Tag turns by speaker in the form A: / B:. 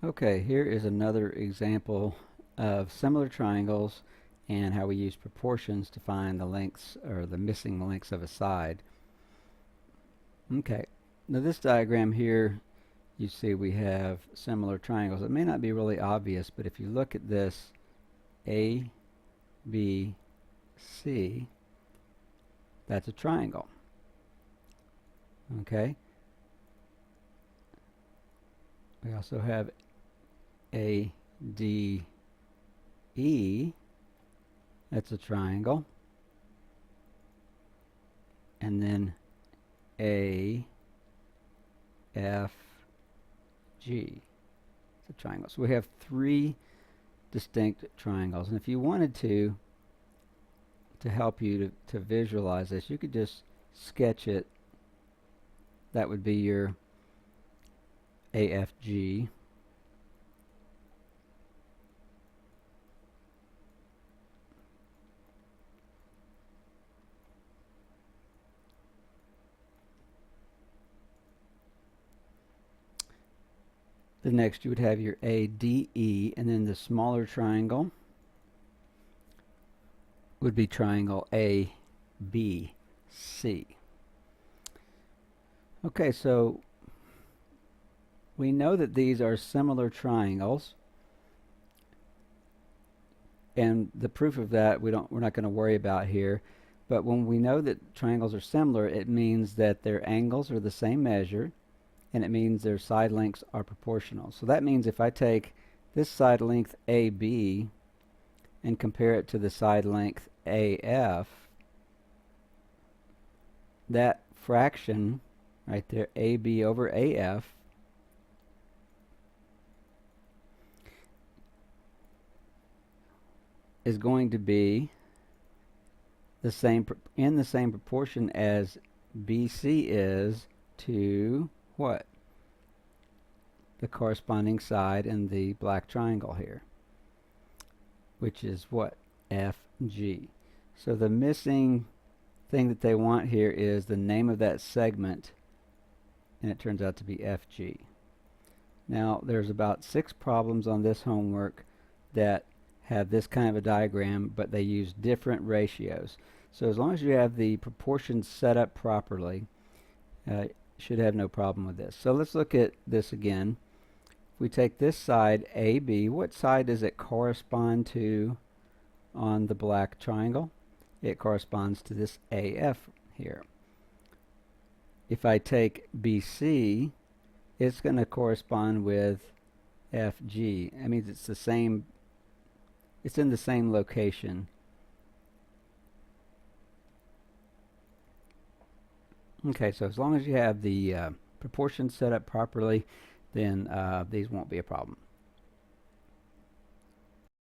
A: Okay, here is another example of similar triangles and how we use proportions to find the lengths or the missing lengths of a side. Okay, now this diagram here, you see we have similar triangles. It may not be really obvious, but if you look at this A, B, C, that's a triangle. Okay, we also have A, D, E, that's a triangle, and then A, F, G, it's a triangle. So we have three distinct triangles, and if you wanted to help you to visualize this, you could just sketch it. That would be your AFG. The next you would have your ADE, and then the smaller triangle would be triangle ABC. Okay, so we know that these are similar triangles, and the proof of that we're not going to worry about here. But when we know that triangles are similar, it means that their angles are the same measure, and it means their side lengths are proportional. So that means if I take this side length AB and compare it to the side length AF, that fraction right there, AB over AF, is going to be the same in the same proportion as BC is to what? The corresponding side in the black triangle here, which is what? FG. So the missing thing that they want here is the name of that segment, and it turns out to be FG. Now there's about 6 problems on this homework that have this kind of a diagram, but they use different ratios. So as long as you have the proportions set up properly, should have no problem with this. So let's look at this again. If we take this side AB, what side does it correspond to on the black triangle? It corresponds to this AF here. If I take BC, it's going to correspond with FG. That means it's the same, it's in the same location. Okay, so as long as you have the proportions set up properly, then these won't be a problem.